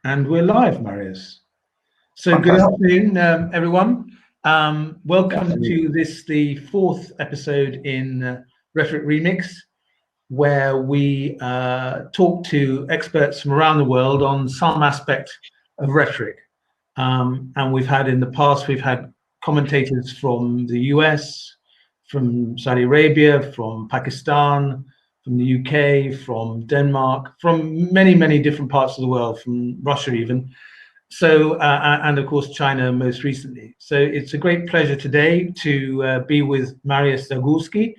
And we're live, Marius. So good Fantastic. afternoon, everyone. Good Welcome afternoon. to the fourth episode in Rhetoric Remix, where we talk to experts from around the world on some aspect of rhetoric. And we've had commentators from the US, from Saudi Arabia, from Pakistan, from the UK, from Denmark, from many, many different parts of the world, from Russia even. So, and of course, China most recently. So it's a great pleasure today to be with Mariusz Zagórski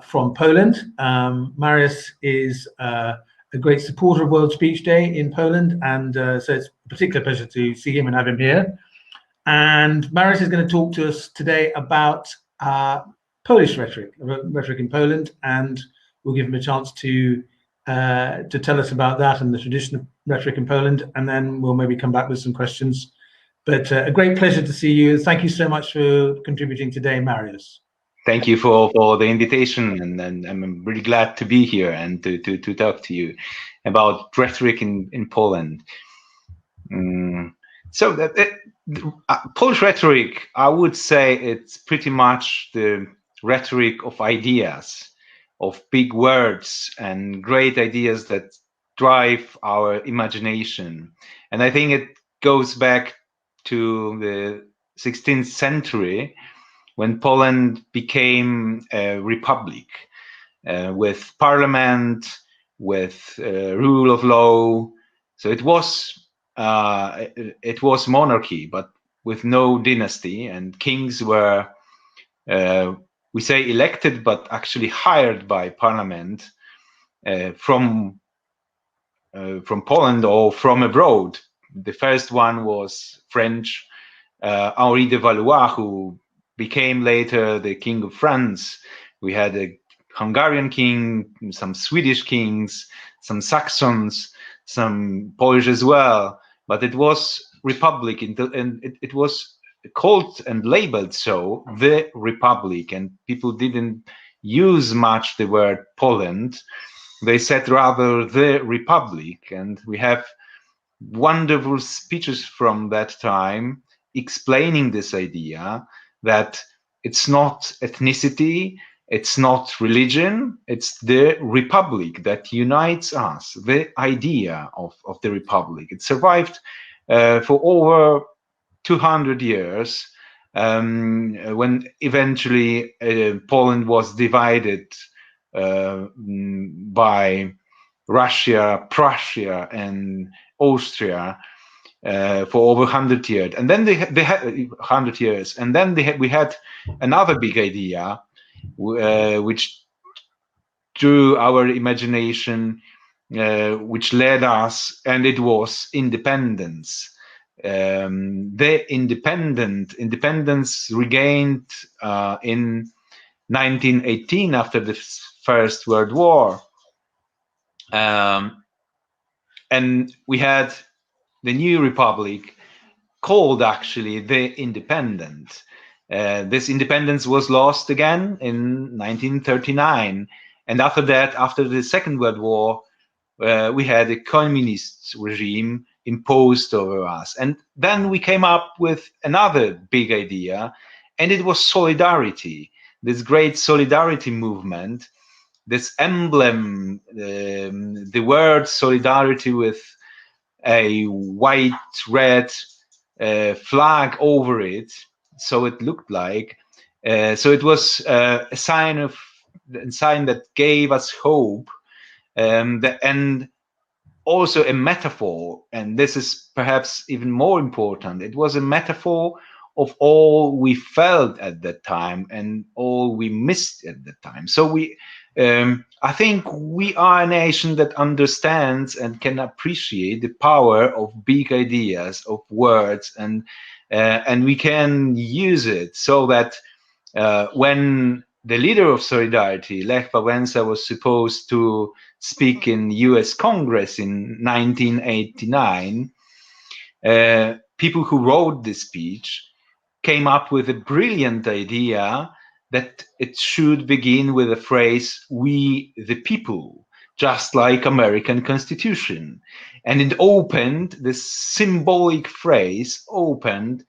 from Poland. Mariusz is a great supporter of World Speech Day in Poland, and so it's a particular pleasure to see him and have him here. And Mariusz is going to talk to us today about Polish rhetoric in Poland, and we'll give him a chance to tell us about that and the tradition of rhetoric in Poland, and then we'll maybe come back with some questions. But a great pleasure to see you. Thank you so much for contributing today, Mariusz. Thank you for the invitation, and I'm really glad to be here and to talk to you about rhetoric in Poland. So Polish rhetoric, I would say it's pretty much the rhetoric of ideas, of big words and great ideas that drive our imagination. And I think it goes back to the 16th century, when Poland became a republic with parliament, with rule of law. So it was monarchy, but with no dynasty, and kings were we say elected, but actually hired by parliament from Poland or from abroad. The first one was French, Henri de Valois, who became later the King of France. We had a Hungarian king, some Swedish kings, some Saxons, some Polish as well. But it was republic, and it was called and labeled so, the republic, and people didn't use much the word Poland. They said rather the republic, and we have wonderful speeches from that time explaining this idea that it's not ethnicity, it's not religion, it's the republic that unites us, the idea of the republic. It survived for over 200 years, when eventually Poland was divided by Russia, Prussia, and Austria for over 100 years, and then they had 100 years, and then we had another big idea, which drew our imagination, which led us, and it was independence. The independence regained in 1918 after the First World War. And we had the new republic called actually the independent. This independence was lost again in 1939. And after that, after the Second World War, we had a communist regime imposed over us. And then we came up with another big idea, and it was solidarity, this great solidarity movement, this emblem, the word solidarity with a white, red flag over it. So it looked like, so it was a sign that gave us hope, and also a metaphor, and this is perhaps even more important. It was a metaphor of all we felt at that time and all we missed at that time. So I think we are a nation that understands and can appreciate the power of big ideas, of words, and we can use it so that when the leader of Solidarity, Lech Wałęsa, was supposed to speak in US Congress in 1989, people who wrote this speech came up with a brilliant idea that it should begin with the phrase, "we the people." just like American Constitution. And it opened, this symbolic phrase opened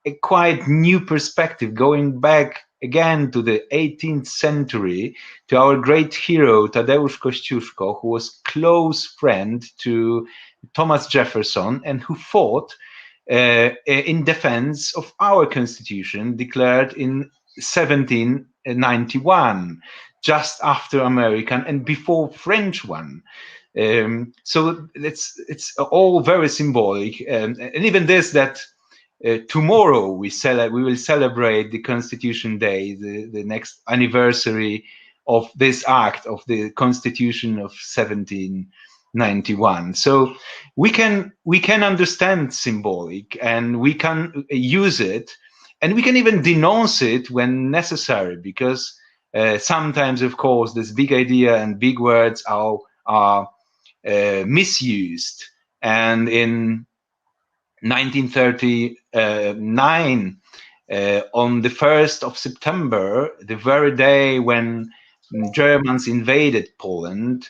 a quite new perspective, going back again to the 18th century, to our great hero Tadeusz Kościuszko, who was close friend to Thomas Jefferson and who fought in defense of our constitution declared in 1791, just after American and before French one. So it's all very symbolic, and even this that tomorrow we will celebrate the Constitution Day, the next anniversary of this act of the Constitution of 1791. So we can understand symbolic, and we can use it, and we can even denounce it when necessary, because sometimes, of course, this big idea and big words are misused. And in 1939, on the 1st of September, the very day when Germans invaded Poland,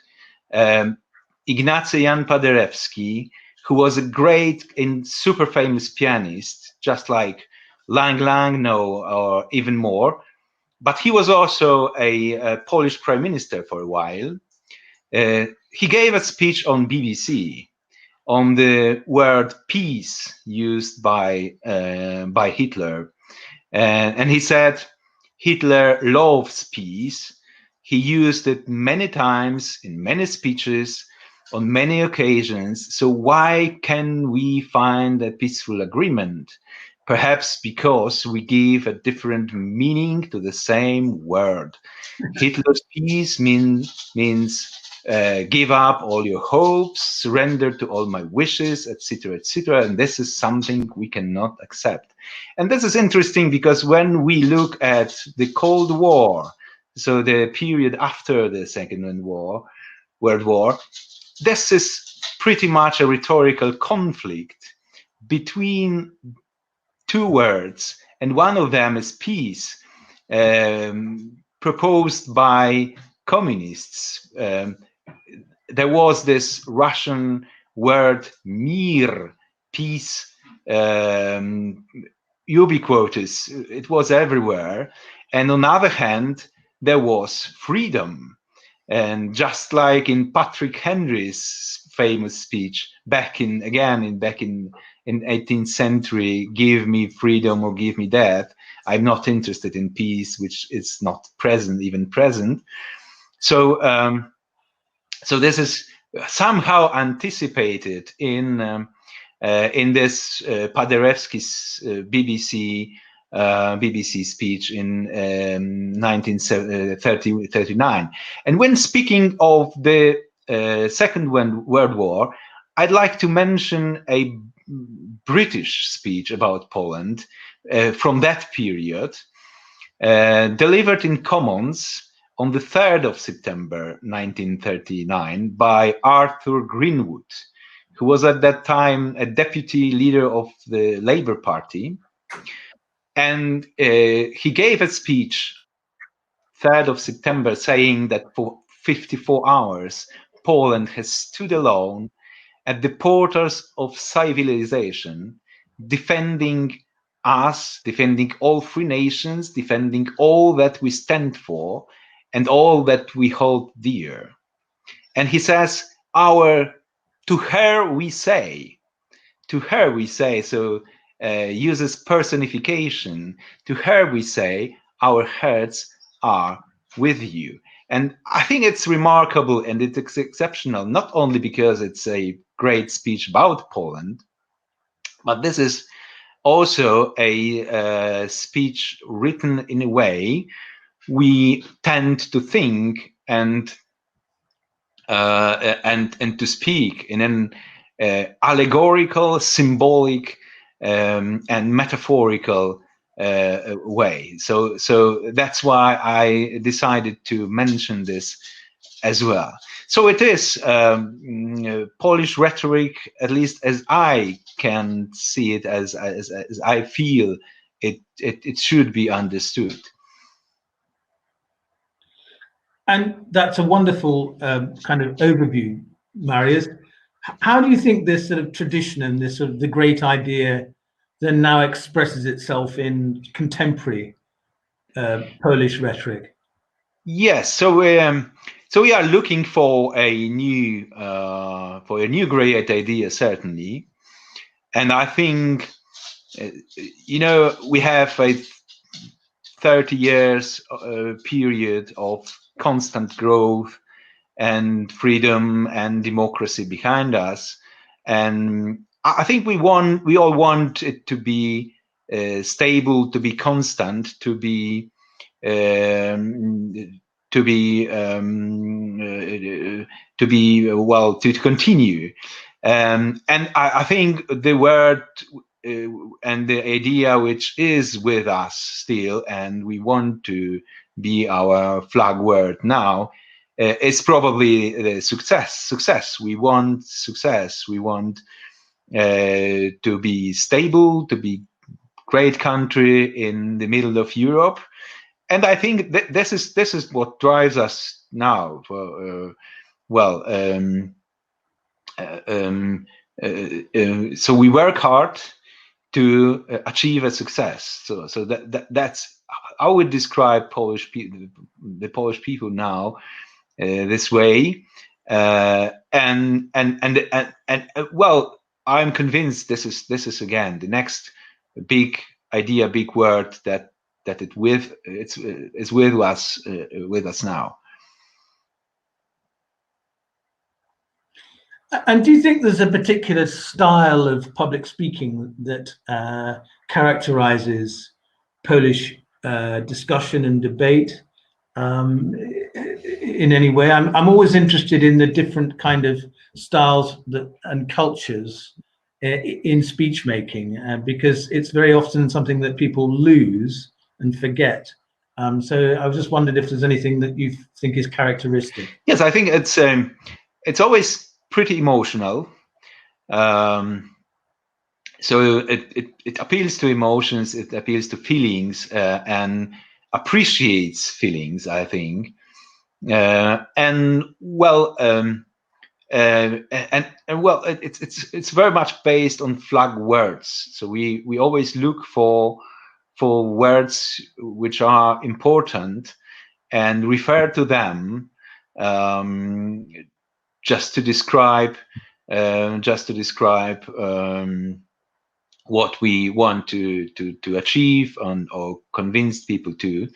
Ignacy Jan Paderewski, who was a great and super famous pianist, just like Lang Lang, or even more, but he was also a Polish prime minister for a while. He gave a speech on BBC on the word peace used by Hitler, and he said Hitler loves peace. He used it many times in many speeches on many occasions. So why can we find a peaceful agreement? Perhaps because we give a different meaning to the same word. Hitler's peace means give up all your hopes, surrender to all my wishes, etc., etc. And this is something we cannot accept. And this is interesting because when we look at the Cold War, so the period after the Second World War, this is pretty much a rhetorical conflict between two words, and one of them is peace, proposed by communists. There was this Russian word mir, peace, ubiquitous. It was everywhere. And on the other hand, there was freedom. And just like in Patrick Henry's famous speech back in 18th century, give me freedom or give me death, I'm not interested in peace, which is not even present. So so this is somehow anticipated in this Paderewski's BBC speech in 1939. And when speaking of the Second World War, I'd like to mention a British speech about Poland from that period, delivered in Commons on the 3rd of September 1939 by Arthur Greenwood, who was at that time a deputy leader of the Labour Party. And he gave a speech 3rd of September saying that for 54 hours, Poland has stood alone at the portals of civilization, defending us, defending all free nations, defending all that we stand for and all that we hold dear. And he says, to her we say, so uses personification, to her we say, our hearts are with you. And I think it's remarkable and it's exceptional, not only because it's a great speech about Poland, but this is also a speech written in a way we tend to think and to speak in an allegorical, symbolic, and metaphorical way. So that's why I decided to mention this as well. So it is Polish rhetoric, at least as I can see it, as I feel it should be understood. And that's a wonderful kind of overview, Marius. How do you think this sort of tradition and this sort of the great idea then now expresses itself in contemporary Polish rhetoric? Yes, so we are looking for a new great idea, certainly, and I think we have a 30 years period of constant growth and freedom and democracy behind us, and I think we all want it to be stable, to be constant, to be to continue. And I think the word and the idea which is with us still, and we want to be our flag word now, is probably the success. We want success. We want to be stable, to be great country in the middle of Europe. And I think this is what drives us now. So we work hard to achieve a success. So that's I would describe the Polish people now this way. And well, I'm convinced this is again the next big idea, big word that it's with us now. And do you think there's a particular style of public speaking that characterizes Polish discussion and debate in any way? I'm always interested in the different kind of styles and cultures in speech making, because it's very often something that people lose and forget. So I was just wondered if there's anything that you think is characteristic. Yes, I think it's always pretty emotional. So it appeals to emotions, it appeals to feelings, and appreciates feelings, I think. And well, it's very much based on flag words. So we always look for words which are important and refer to them just to describe what we want to achieve or convince people to.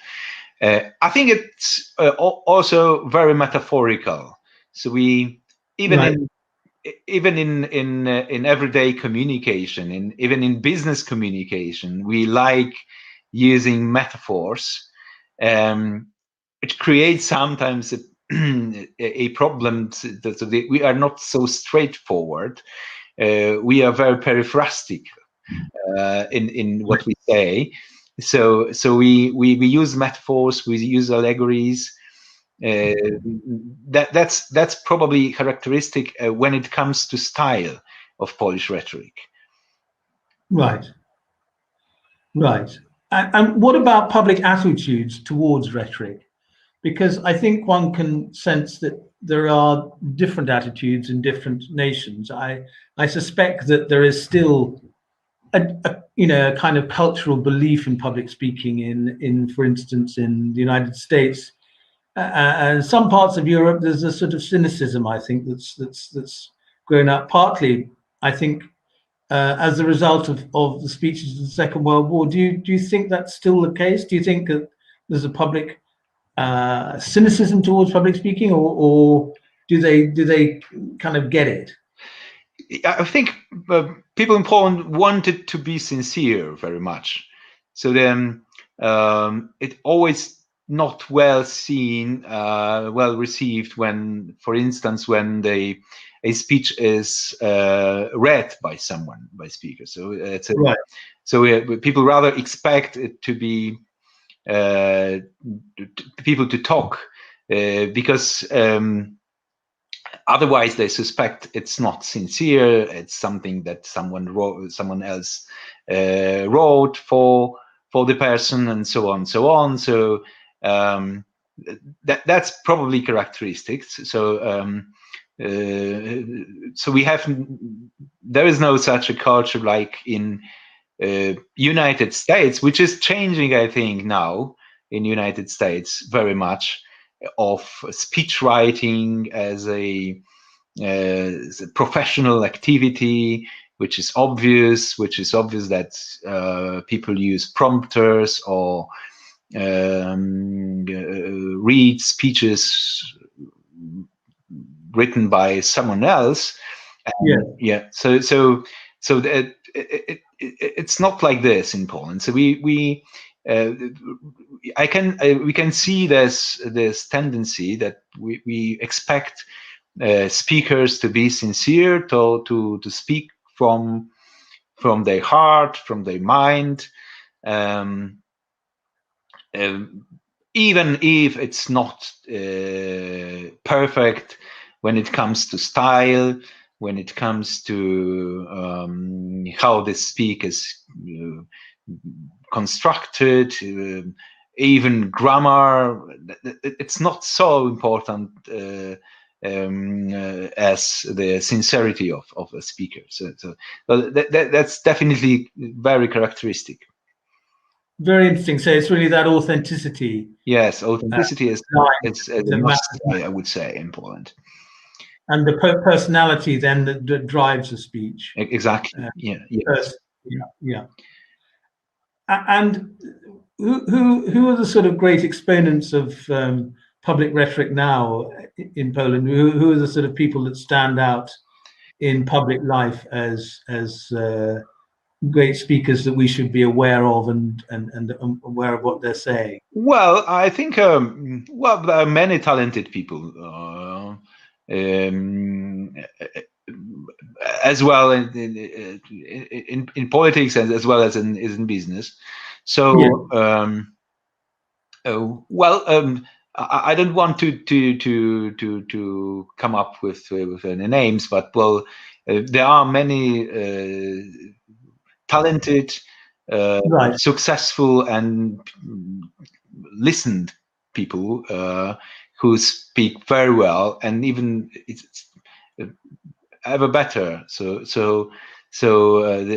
I think it's also very metaphorical. So we even in everyday communication, even in business communication, we like using metaphors, which creates sometimes a problem. We are not so straightforward. We are very periphrastic in what we say. So we use metaphors, we use allegories. That's probably characteristic when it comes to style of Polish rhetoric. Right. And what about public attitudes towards rhetoric? Because I think one can sense that there are different attitudes in different nations. I suspect that there is still a kind of cultural belief in public speaking in for instance in the United States and some parts of Europe. There's a sort of cynicism, I think, that's grown up partly, I think, as a result of the speeches of the Second World War. Do you think that's still the case? Do you think that there's a public cynicism towards public speaking, or do they kind of get it? I think people in Poland wanted to be sincere very much. So then it always not well seen, well received when, for instance, when a speech is read by someone, by speakers. So it's Right. So people rather expect it to be people to talk because otherwise they suspect it's not sincere. It's something that someone else wrote for the person, and so on, so on. So that's probably characteristics. So so we have, there is no such a culture like in United States, which is changing, I think, now in United States very much, of speech writing as a professional activity, which is obvious that people use prompters or read speeches written by someone else. So that it's not like this in Poland. So we can see this tendency that we expect speakers to be sincere, to speak from their heart, from their mind, even if it's not perfect when it comes to style, when it comes to how the speak is constructed, even grammar. It's not so important as the sincerity of a speaker. So that's definitely very characteristic. Very interesting. So it's really that authenticity. Yes, authenticity is a must, I would say, in Poland. And the personality then that drives the speech. Exactly. Yes. Yeah. And who are the sort of great exponents of public rhetoric now in Poland? Who are the sort of people that stand out in public life as great speakers that we should be aware of and aware of what they're saying? Well, I think there are many talented people, as well in politics as well as in business. So I don't want to come up with any names, but there are many talented, successful, and listened people who speak very well, and even it's ever better. So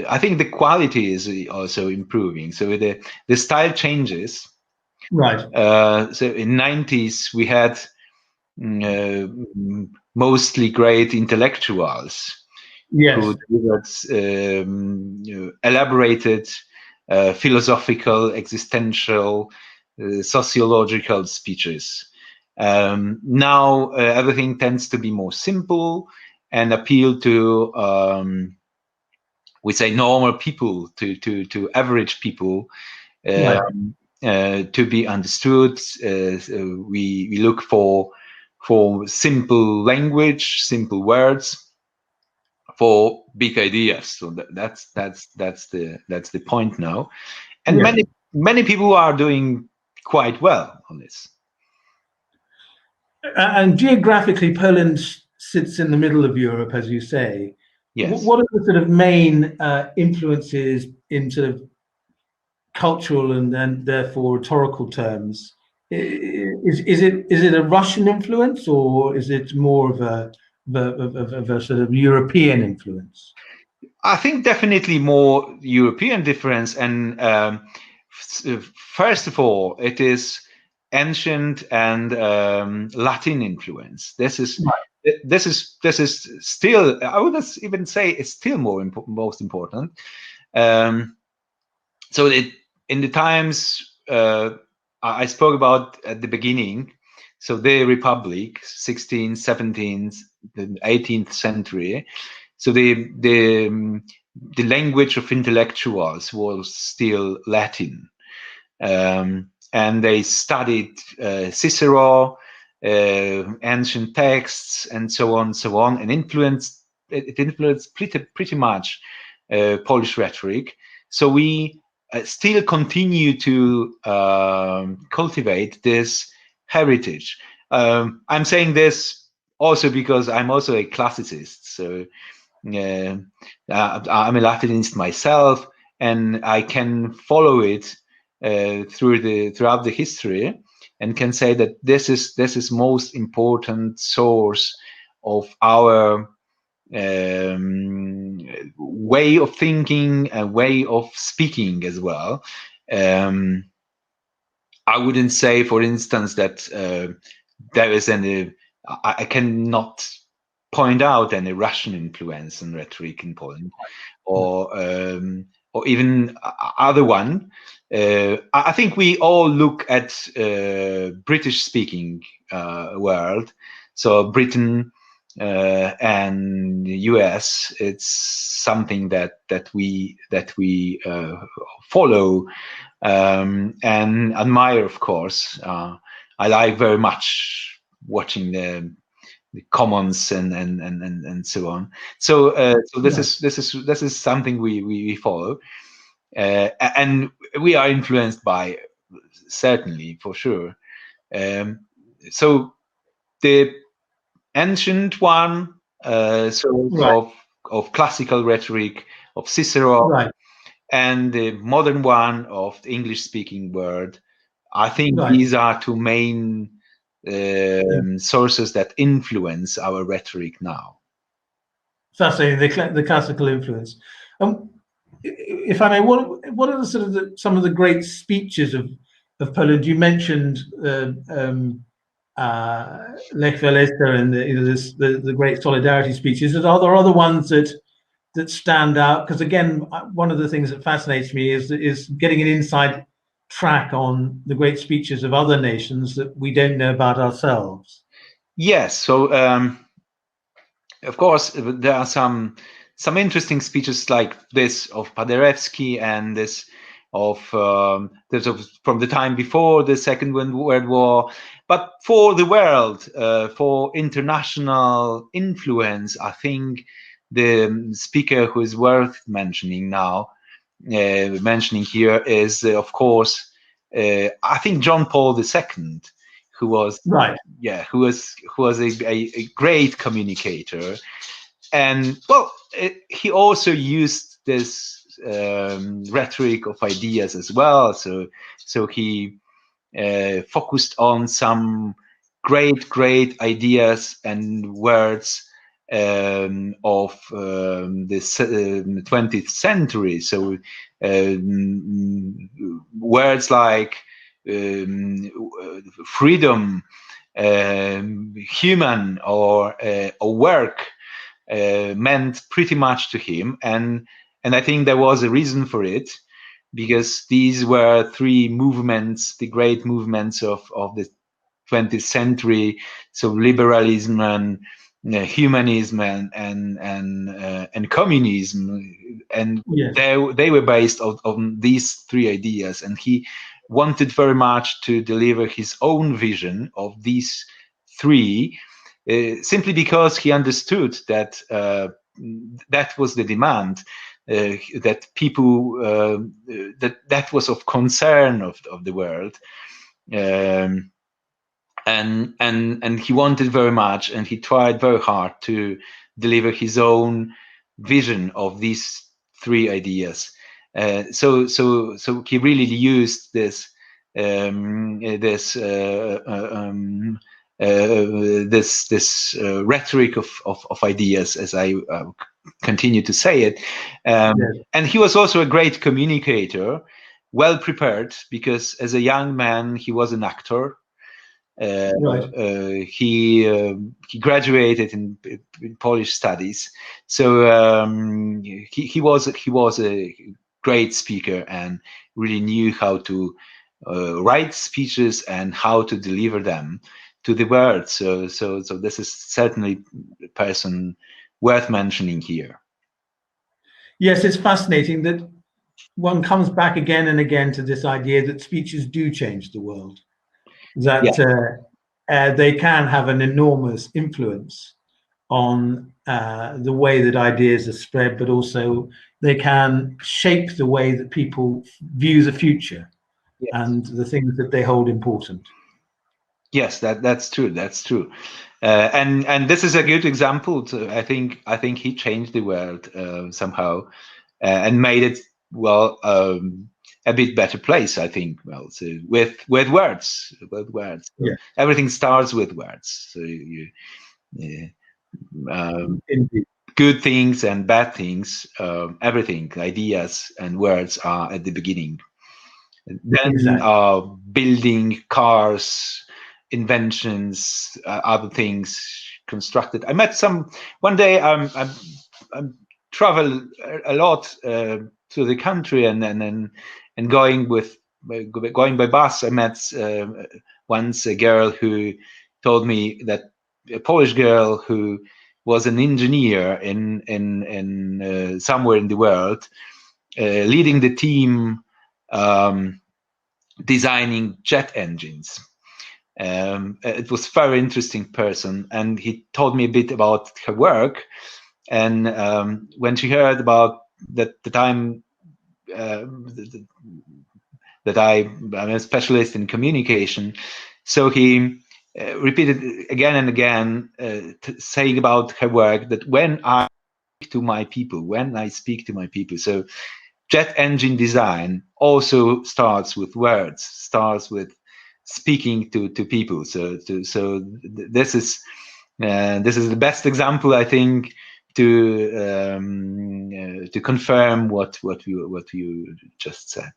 I think the quality is also improving. So the style changes. Right. So in 90s we had mostly great intellectuals. Yes. Who elaborated philosophical, existential, sociological speeches. Now everything tends to be more simple and appeal to we say normal people, to average people, to be understood. So we look for simple language, simple words, for big ideas. So that's the point now, and many people are doing quite well on this. And geographically, Poland sits in the middle of Europe, as you say. Yes. What are the sort of main influences in sort of cultural and therefore rhetorical terms? Is it a Russian influence, or is it more of a sort of European influence? I think definitely more European difference, and first of all, it is ancient and Latin influence. This is still, I would even say, it's still most important. So in the times I spoke about at the beginning, so the Republic, 16th, 17th, the 18th century. So the language of intellectuals was still Latin, and they studied Cicero, ancient texts, and so on, and it influenced pretty much Polish rhetoric. So we still continue to cultivate this heritage. I'm saying this also because I'm also a classicist. So I'm a Latinist myself, and I can follow it throughout the history. and can say that this is most important source of our way of thinking, a way of speaking as well. I wouldn't say, for instance, that there is any. I cannot point out any Russian influence in rhetoric in Poland, or even other one. I think we all look at British-speaking world, so Britain and the US. It's something that we follow and admire, of course. I like very much watching the commons and so on. So this is something we follow, and we are influenced by, certainly, for sure. So the ancient one, of classical rhetoric of Cicero, and the modern one of the English-speaking world. I think these are two main sources that influence our rhetoric now. Fascinating, the classical influence. If I may, what are the sort of some of the great speeches of Poland? You mentioned Lech Walesa and the great solidarity speeches. Are there other ones that stand out? Because again, one of the things that fascinates me is getting an inside track on the great speeches of other nations that we don't know about ourselves. Yes, so of course there are some interesting speeches like this of Paderewski and this of from the time before the Second World War. But for the world, for international influence, I think the speaker who is worth mentioning now, mentioning here, is of course I think John Paul II, who was who was a great communicator, and well, he also used this rhetoric of ideas as well. So he focused on some great ideas and words of this 20th century. So words like freedom, human, or work meant pretty much to him, and I think there was a reason for it, because these were three movements, the great movements of the 20th century. So liberalism and humanism and communism, and they were based on these three ideas, and he wanted very much to deliver his own vision of these three, simply because he understood that that was the demand, that people that was of concern of the world, and he wanted very much, and he tried very hard to deliver his own vision of these three ideas. So he really used this rhetoric of ideas, as I continue to say it. And he was also a great communicator, well prepared, because as a young man he was an actor. He graduated in Polish studies, so he was a great speaker and really knew how to write speeches and how to deliver them to the world. So this is certainly a person worth mentioning here. Yes, it's fascinating that one comes back again and again to this idea that speeches do change the world, that they can have an enormous influence on the way that ideas are spread, but also they can shape the way that people view the future and the things that they hold important. Yes, that's true. That's true. And this is a good example. I think he changed the world somehow, and made it, well, a bit better place, I think. Well, so with words, Yeah. Everything starts with words. So Indeed. good things and bad things, everything, ideas and words are at the beginning. Then Exactly. building, cars, inventions, other things constructed. I met one day. I travel a lot through the country, and going by bus. I met once a girl who told me that a Polish girl who was an engineer in somewhere in the world, leading the team. Designing jet engines. It was a very interesting person, and he told me a bit about her work. And when she heard about that I'm a specialist in communication, so he repeated again and again, saying about her work, that when I speak to my people, so jet engine design also starts with words, starts with speaking to people. So this is the best example, I think, to confirm what you just said.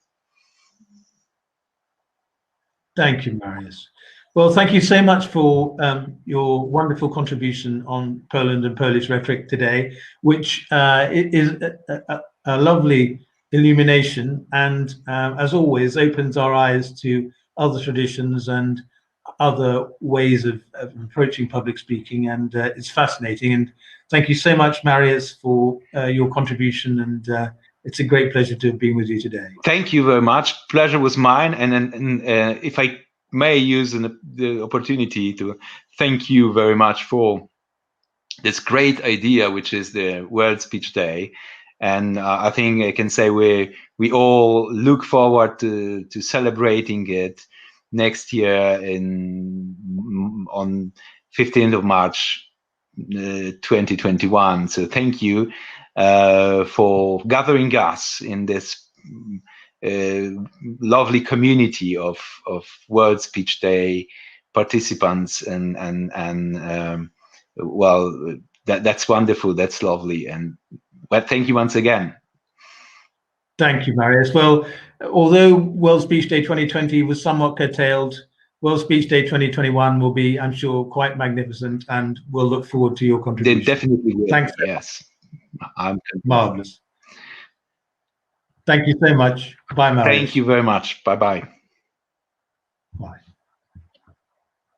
Thank you, Marius. Well, thank you so much for your wonderful contribution on Poland and Polish rhetoric today, which is a lovely illumination, and as always, opens our eyes to other traditions and other ways of approaching public speaking, and it's fascinating. And thank you so much, Marius, for your contribution, and it's a great pleasure to have been with you today. Thank you very much. Pleasure was mine. And if I may use the opportunity to thank you very much for this great idea, which is the World Speech Day. And I think I can say we all look forward to celebrating it next year on 15th of March 2021. So thank you for gathering us in this lovely community of World Speech Day participants, and well, that's wonderful, that's lovely, and thank you once again. Thank you, Marius. Well, although World Speech Day 2020 was somewhat curtailed, World Speech Day 2021 will be, I'm sure, quite magnificent, and we'll look forward to your contribution. They definitely will. Thanks. Yes. Marvelous. Thank you so much. Bye, Marius. Thank you very much. Bye-bye.